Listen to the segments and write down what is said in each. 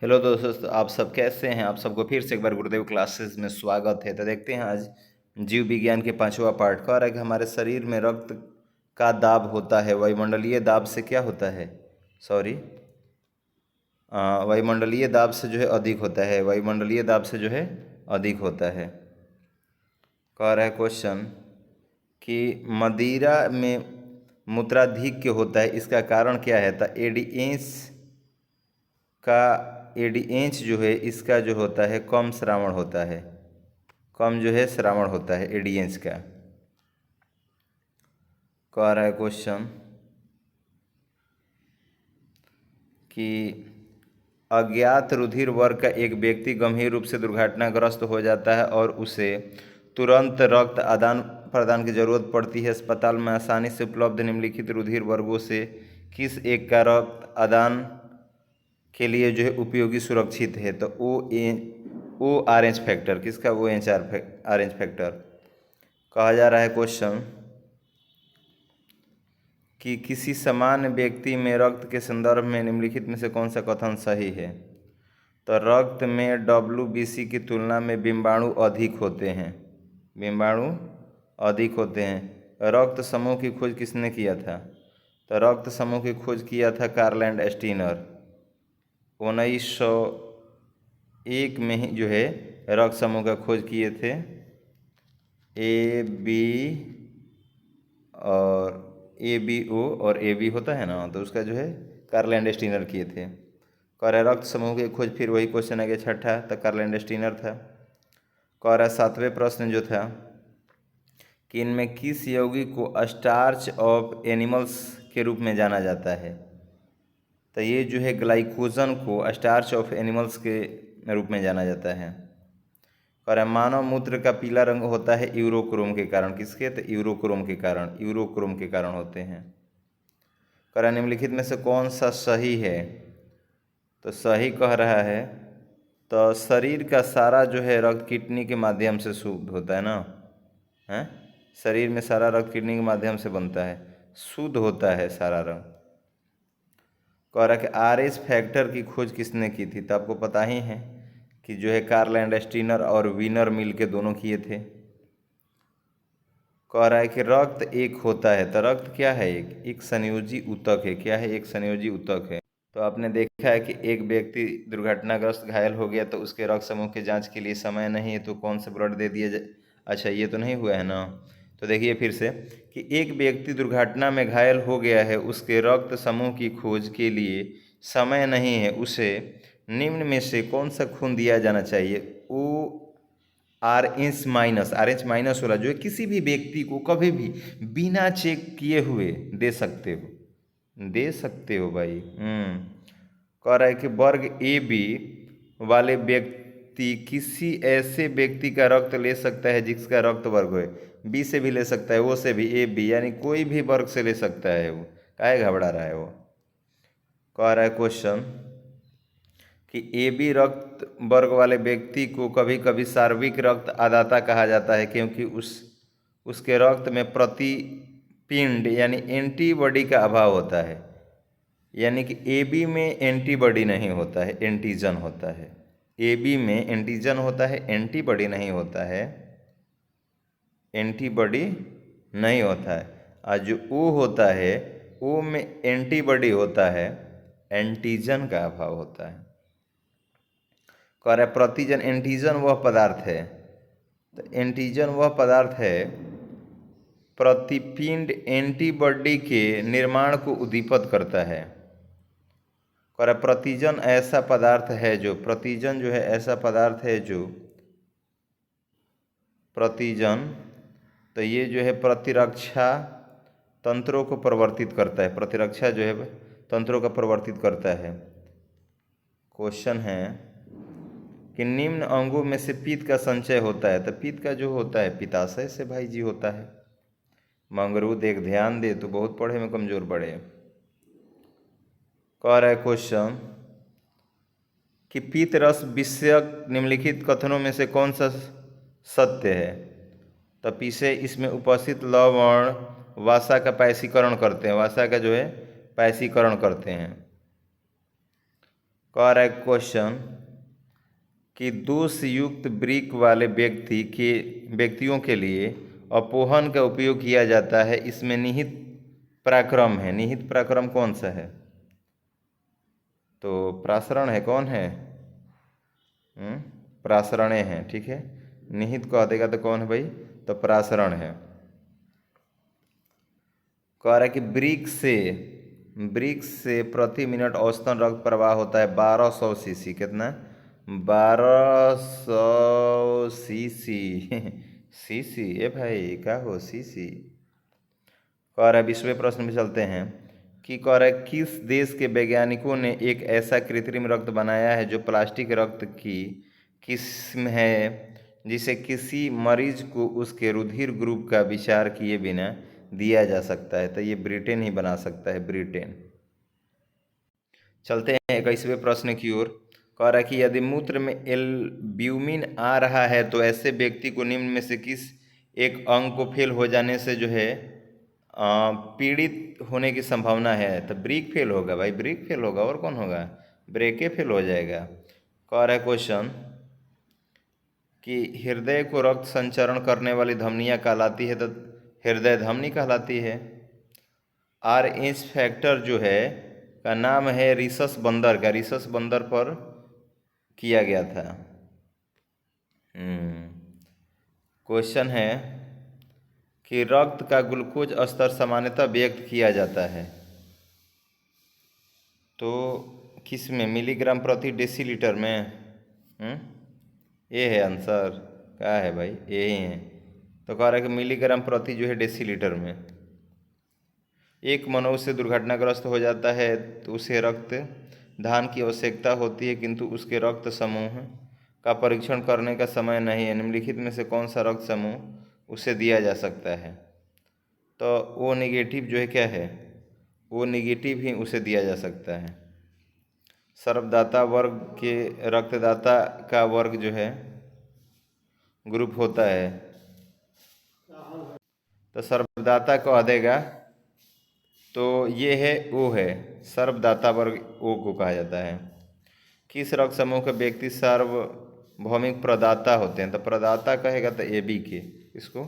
Hello दोस्तों, आप सब कैसे हैं। आप सबको फिर से एक बार गुरुदेव क्लासेस में स्वागत है। तो देखते हैं आज जीव विज्ञान के पांचवा पार्ट का। और है कि हमारे शरीर में रक्त का दाब होता है वायुमंडलीय दाब से क्या होता है, सॉरी, वायुमंडलीय दाब से जो है अधिक होता है, वायुमंडलीय दाब से जो है अधिक होता है। कह रहा है क्वेश्चन कि मदिरा में मूत्राधिक्य होता है, इसका कारण क्या है। तो एडीएस का एडीएच जो है इसका जो होता है कम श्रावण होता है, कम जो है श्रावण होता है एडीएच का। कह रहा है क्वेश्चन कि अज्ञात रुधिर वर्ग का एक व्यक्ति गंभीर रूप से दुर्घटनाग्रस्त हो जाता है और उसे तुरंत रक्त आदान प्रदान की जरूरत पड़ती है। अस्पताल में आसानी से उपलब्ध निम्नलिखित रुधिर वर्गों से किस एक का रक्त आदान के लिए जो है उपयोगी सुरक्षित है। तो ओ आर एच फैक्टर, किसका O H R H factor. कहा जा रहा है क्वेश्चन कि किसी समान व्यक्ति में रक्त के संदर्भ में निम्नलिखित में से कौन सा कथन सही है। तो रक्त में WBC की तुलना में बिंबाणु अधिक होते हैं, बिंबाणु अधिक होते हैं। रक्त समूह की खोज किसने किया था। तो रक्त समूह की खोज किया था कार्ल एंड स्टीनर। 1901 में ही जो है रक्त समूह का खोज किए थे। AB और ABO और AB होता है ना, तो उसका जो है कार्ल एंड स्टीनर किए थे। कह रक्त समूह की खोज, फिर वही क्वेश्चन है कि छठा, तो कार्ल एंड स्टीनर था। कह रहा सातवें प्रश्न जो था कि इनमें किस यौगिक को स्टार्च ऑफ एनिमल्स के रूप में जाना जाता है। तो ये जो है ग्लाइकोजन को स्टार्च ऑफ एनिमल्स के रूप में जाना जाता है। और मानव मूत्र का पीला रंग होता है यूरोक्रोम के कारण, किसके, तो यूरोक्रोम के कारण, यूरोक्रोम के कारण होते हैं। कर निम्नलिखित में से कौन सा सही है। तो सही कह रहा है तो शरीर का सारा जो है रक्त किडनी के माध्यम से शुद्ध होता है ना, है, शरीर में सारा रक्त किडनी के माध्यम से बनता है, शुद्ध होता है सारा रंग। कह रहा कि RH फैक्टर की खोज किसने की थी। तो आपको पता ही है कि जो है कार्ल एंड स्टीनर और वीनर मिल के दोनों किए थे। कह रहा है कि रक्त एक होता है, तो रक्त क्या है, एक संयोजी ऊतक है। क्या है, एक संयोजी ऊतक है। तो आपने देखा है कि एक व्यक्ति दुर्घटनाग्रस्त घायल हो गया तो उसके रक्त समूह की जांच के लिए समय नहीं है, तो कौन सा ब्लड दे दिया जाए। अच्छा, ये तो नहीं हुआ है ना। तो देखिए फिर से कि एक व्यक्ति दुर्घटना में घायल हो गया है, उसके रक्त समूह की खोज के लिए समय नहीं है, उसे निम्न में से कौन सा खून दिया जाना चाहिए। आर एच माइनस वाला जो है किसी भी व्यक्ति को कभी भी बिना चेक किए हुए दे सकते हो, दे सकते हो भाई। कह रहा है कि वर्ग AB वाले व्यक्ति किसी ऐसे व्यक्ति का रक्त ले सकता है जिसका रक्त वर्ग है B से भी ले सकता है, वो से भी AB, यानी कोई भी वर्ग से ले सकता है। वो काहे घबरा रहा है वो। कह रहा है क्वेश्चन कि AB रक्त वर्ग वाले व्यक्ति को कभी कभी सार्विक रक्त आदाता कहा जाता है, क्योंकि उसके रक्त में प्रतिपिंड यानी एंटीबॉडी का अभाव होता है। यानी कि AB में एंटीबॉडी नहीं होता है, एंटीजन होता है। AB में एंटीजन होता है, एंटीबॉडी नहीं होता है, एंटीबॉडी नहीं होता है। और जो O होता है, O में एंटीबॉडी होता है, एंटीजन का अभाव होता है। कह रहा है प्रतिजन, एंटीजन वह पदार्थ है, तो एंटीजन वह पदार्थ है प्रतिपिंड एंटीबॉडी के निर्माण को उद्दीपित करता है। कह रहा प्रतिजन ऐसा पदार्थ है जो, प्रतिजन जो है ऐसा पदार्थ है जो, प्रतिजन, तो ये जो है प्रतिरक्षा तंत्रों को परिवर्तित करता है, प्रतिरक्षा जो है तंत्रों का परिवर्तित करता है। क्वेश्चन है कि निम्न अंगों में से पित्त का संचय होता है। तो पित्त का जो होता है पित्ताशय से भाई जी होता है। मंगरू देख, ध्यान दे, तो बहुत पढ़े में कमजोर पड़े। कह रहा है क्वेश्चन कि पित्त रस विषयक निम्नलिखित कथनों में से कौन सा सत्य है। तो पीछे इसमें उपस्थित लवण वसा का पैसीकरण करते हैं, वसा का जो है पैसीकरण करते हैं। कह रहा है क्वेश्चन कि दोषयुक्त ब्रिक वाले व्यक्तियों के लिए अपोहन का उपयोग किया जाता है, इसमें निहित पराक्रम है। निहित पराक्रम कौन सा है? तो प्रासरण है। कौन है? प्रासरणे हैं। ठीक है, निहित कह देगा तो कौन है भाई? तो प्रासरण है। कह रहा है कि ब्रिक से प्रति मिनट औसतन रक्त प्रवाह होता है 1200 सीसी। कितना? 1200 सीसी। सीसी ए भाई, क्या हो सीसी? कह रहा है 20वें प्रश्न में चलते हैं कि कह रहा है किस देश के वैज्ञानिकों ने एक ऐसा कृत्रिम रक्त बनाया है जो प्लास्टिक रक्त की किस्म है, जिसे किसी मरीज को उसके रुधिर ग्रुप का विचार किए बिना दिया जा सकता है। तो ये ब्रिटेन ही बना सकता है, ब्रिटेन। चलते हैं 21वें प्रश्न की ओर। कह रहा है कि यदि मूत्र में एल्ब्यूमिन आ रहा है तो ऐसे व्यक्ति को निम्न में से किस एक अंग को फेल हो जाने से जो है पीड़ित होने की संभावना है? तो ब्रिक फेल होगा भाई, ब्रिक फेल होगा। और कौन होगा? ब्रेके फेल हो जाएगा। कह रहा है क्वेश्चन कि हृदय को रक्त संचरण करने वाली धमनियाँ कहलाती है, तो हृदय धमनी कहलाती है। आर एच फैक्टर जो है का नाम है रिसस बंदर का, रिसस बंदर पर किया गया था। क्वेश्चन है कि रक्त का ग्लूकोज स्तर सामान्यतः व्यक्त किया जाता है तो किस में? मिलीग्राम प्रति डेसीलीटर में। ये है आंसर। क्या है भाई? ये ही है। तो कह रहा है कि मिलीग्राम प्रति जो है डेसीलीटर में। एक मनुष्य दुर्घटनाग्रस्त हो जाता है तो उसे रक्त दान की आवश्यकता होती है, किंतु उसके रक्त समूह का परीक्षण करने का समय नहीं है। निम्नलिखित में से कौन सा रक्त समूह उसे दिया जा सकता है? तो ओ निगेटिव जो है क्या है? ओ निगेटिव ही उसे दिया जा सकता है। सर्वदाता वर्ग के रक्तदाता का वर्ग जो है ग्रुप होता है, तो सर्वदाता को देगा तो ये है ओ है, सर्वदाता वर्ग ओ को कहा जाता है। किस रक्त समूह के व्यक्ति सार्वभौमिक प्रदाता होते हैं? तो प्रदाता कहेगा तो ए बी के, इसको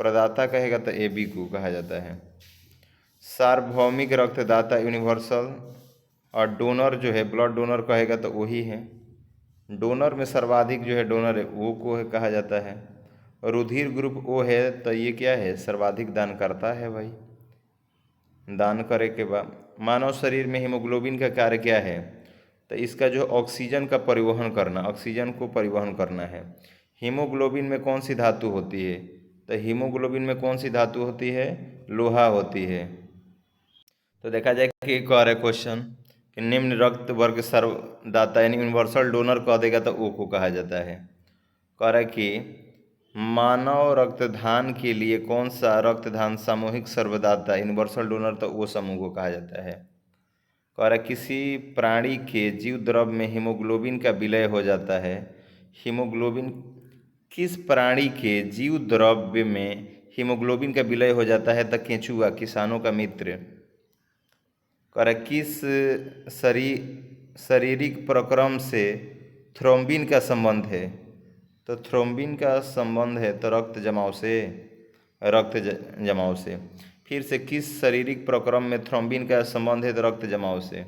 प्रदाता कहेगा तो ए बी को कहा जाता है। सार्वभौमिक रक्तदाता यूनिवर्सल, और डोनर जो है ब्लड डोनर कहेगा तो वही है। डोनर में सर्वाधिक जो है डोनर है वो को है कहा जाता है। रुधिर ग्रुप ओ है तो ये क्या है? सर्वाधिक दान करता है भाई। दान करे के बाद मानव शरीर में हीमोग्लोबिन का कार्य क्या है? तो इसका जो ऑक्सीजन का परिवहन करना, ऑक्सीजन को परिवहन करना है। हीमोग्लोबिन में कौन सी धातु होती है? तो हीमोग्लोबिन में कौन सी धातु होती है? लोहा होती है। तो देखा जाए कि कह रहे क्वेश्चन कि निम्न रक्त वर्ग सर्वदाता यानी यूनिवर्सल डोनर कह देगा तो ओ को कहा जाता है। कह रहा है कि मानव रक्तदान के लिए कौन सा रक्तदान सामूहिक सर्वदाता यूनिवर्सल डोनर तो वो समूह को कहा जाता है। कह रहा है किसी प्राणी के जीव द्रव में हीमोग्लोबिन का विलय हो जाता है। हीमोग्लोबिन किस प्राणी के जीव द्रव्य में हीमोग्लोबिन का विलय हो जाता है? तो केंचुआ, किसानों का मित्र। कह रहा है किस शारीरिक प्रक्रम से थ्रोम्बिन का संबंध है? तो थ्रोम्बिन का संबंध है तो रक्त जमाव से, रक्त जमाव से। फिर से किस शारीरिक प्रक्रम में थ्रोम्बिन का संबंध है? तो रक्त जमाव से।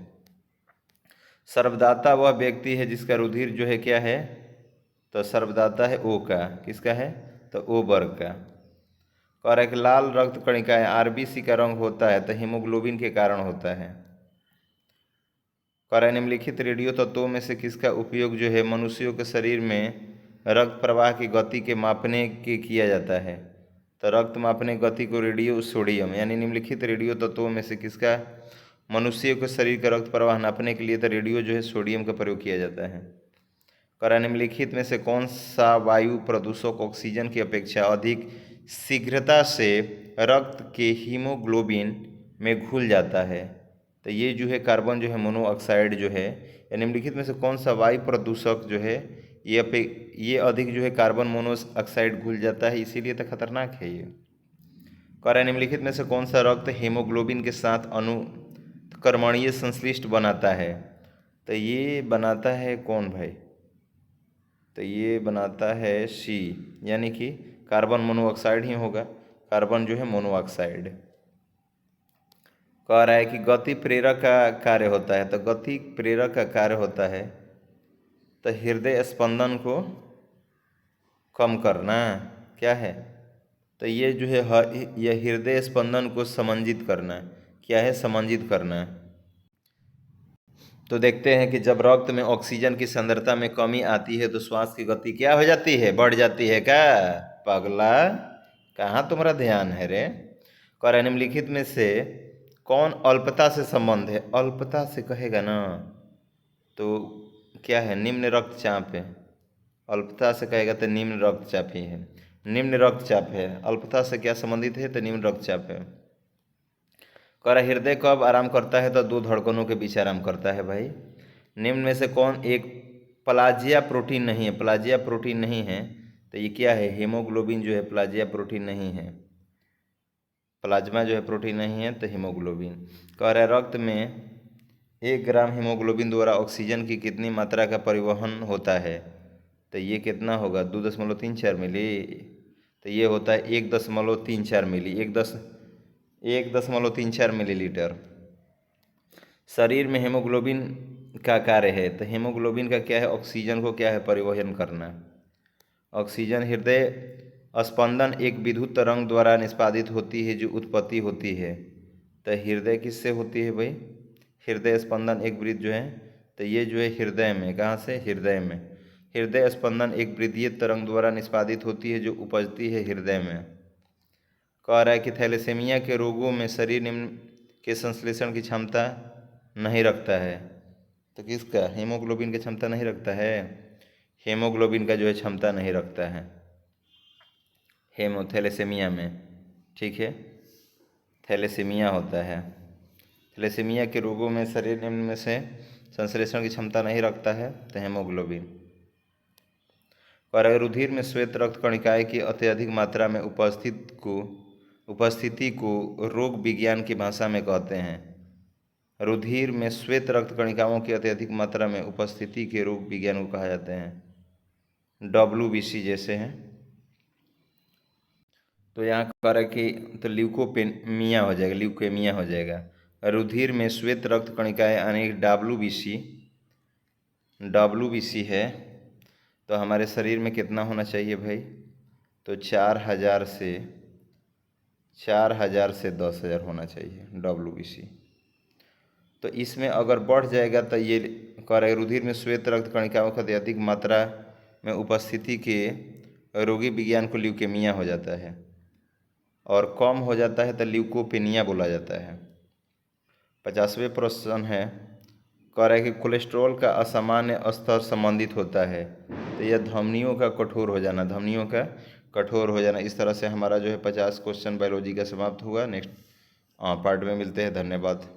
सर्वदाता वह व्यक्ति है जिसका रुधिर जो है क्या है? तो सर्वदाता है ओ का। किसका है? तो ओ वर्ग का। और एक लाल रक्त कणिकाएं आरबीसी का रंग होता है तो हीमोग्लोबिन के कारण होता है। और निम्नलिखित रेडियो तत्वों में से किसका उपयोग जो है मनुष्यों के शरीर में रक्त प्रवाह की गति के मापने के किया जाता है? तो रक्त मापने गति को रेडियो सोडियम, यानी निम्नलिखित रेडियो तत्वों में से किसका मनुष्यों के शरीर का रक्त प्रवाह नापने के लिए तो रेडियो जो है सोडियम का प्रयोग किया जाता है। करा निम्नलिखित में से कौन सा वायु प्रदूषक ऑक्सीजन की अपेक्षा अधिक शीघ्रता से रक्त के हीमोग्लोबिन में घुल जाता है? तो ये जो है कार्बन जो है मोनोऑक्साइड जो है, या निम्नलिखित में से कौन सा वायु प्रदूषक जो है ये अधिक जो है कार्बन मोनोऑक्साइड घुल जाता है, इसीलिए तो खतरनाक है ये। करा निम्नलिखित में से कौन सा रक्त हीमोग्लोबिन के साथ अनुकर्मणीय संश्लिष्ट बनाता है? तो ये बनाता है कौन भाई? तो ये बनाता है सी, यानी कि कार्बन मोनोऑक्साइड ही होगा, कार्बन जो है मोनोऑक्साइड। कह रहा है कि गति प्रेरक का कार्य होता है, तो गति प्रेरक का कार्य होता है तो हृदय स्पंदन को कम करना, क्या है? तो ये जो है यह हृदय स्पंदन को समंजित करना, क्या है? समंजित करना। तो देखते हैं कि जब रक्त में ऑक्सीजन की सांद्रता में कमी आती है तो श्वास की गति क्या हो जाती है? बढ़ जाती है क्या? पगला, कहाँ तुम्हारा ध्यान है रे? और निम्नलिखित में से कौन अल्पता से संबंध है? अल्पता से कहेगा ना तो क्या है? निम्न रक्तचाप है। अल्पता से कहेगा तो निम्न रक्तचाप ही है, निम्न रक्तचाप है। अल्पता से क्या संबंधित है? तो निम्न रक्तचाप है। कर हृदय कब आराम करता है? तो दो धड़कनों के बीच आराम करता है भाई। निम्न में से कौन एक प्लाजिया प्रोटीन नहीं है? प्लाजिया प्रोटीन नहीं है तो ये क्या है? हीमोग्लोबिन जो है प्लाजिया प्रोटीन नहीं है। प्लाज्मा जो है प्रोटीन नहीं है तो हीमोग्लोबिन। कह रहा है रक्त में 1 ग्राम हीमोग्लोबिन द्वारा ऑक्सीजन की कितनी मात्रा का परिवहन होता है? तो ये कितना होगा? 2.34 मिली। तो ये होता है 1.34 मिली, 1.34 मिलीलीटर। शरीर में हीमोग्लोबिन का कार्य है, तो हीमोग्लोबिन का क्या है? ऑक्सीजन को क्या है? परिवहन करना। ऑक्सीजन हृदय स्पंदन एक विद्युत तरंग द्वारा निष्पादित होती है जो उत्पत्ति होती है। तो हृदय किससे होती है भाई? हृदय स्पंदन एक वृत्त जो है, तो ये जो है हृदय में, कहाँ से? हृदय में। हृदय स्पंदन एक वृत्तीय तरंग द्वारा निष्पादित होती है जो उपजती है हृदय में। कह रहा है कि थैलेसीमिया के रोगों में शरीर निम्न के संश्लेषण की क्षमता नहीं रखता है। तो किसका? हीमोग्लोबिन की क्षमता नहीं रखता है। हीमोग्लोबिन का जो है क्षमता नहीं रखता है थैलेसीमिया में, ठीक है? थैलेसीमिया होता है। थैलेसीमिया के रोगों में शरीर निम्न में से संश्लेषण की क्षमता नहीं रखता है तो हीमोग्लोबिन। और रुधिर में श्वेत रक्त कणिकाएं की अत्यधिक मात्रा में उपस्थिति को रोग विज्ञान की भाषा में कहते हैं। रुधिर में श्वेत रक्त कणिकाओं की अत्यधिक मात्रा में उपस्थिति के रोग विज्ञान को कहा जाते हैं। WBC जैसे हैं। तो यहाँ कह रहा है कि तो ल्यूकोपेमिया हो जाएगा, ल्यूकेमिया हो जाएगा। रुधिर में श्वेत रक्त कणिकाएं अनेक WBC है। तो हमारे शरीर में कितना होना चाहिए भाई? तो 4000 से 10,000 होना चाहिए WBC। तो इसमें अगर बढ़ जाएगा तो ये कह रहे रुधिर में श्वेत रक्त कणिकाओं का अधिक मात्रा में उपस्थिति के रोगी विज्ञान को ल्यूकेमिया हो जाता है, और कम हो जाता है तो ल्यूकोपेनिया बोला जाता है। 50वें प्रश्न है, कह रहा है कि कोलेस्ट्रॉल का असामान्य स्तर संबंधित होता है। तो यह धमनियों का कठोर हो जाना, धमनियों का कठोर हो जाना। इस तरह से हमारा जो है 50 क्वेश्चन बायोलॉजी का समाप्त हुआ। नेक्स्ट पार्ट में मिलते हैं। धन्यवाद।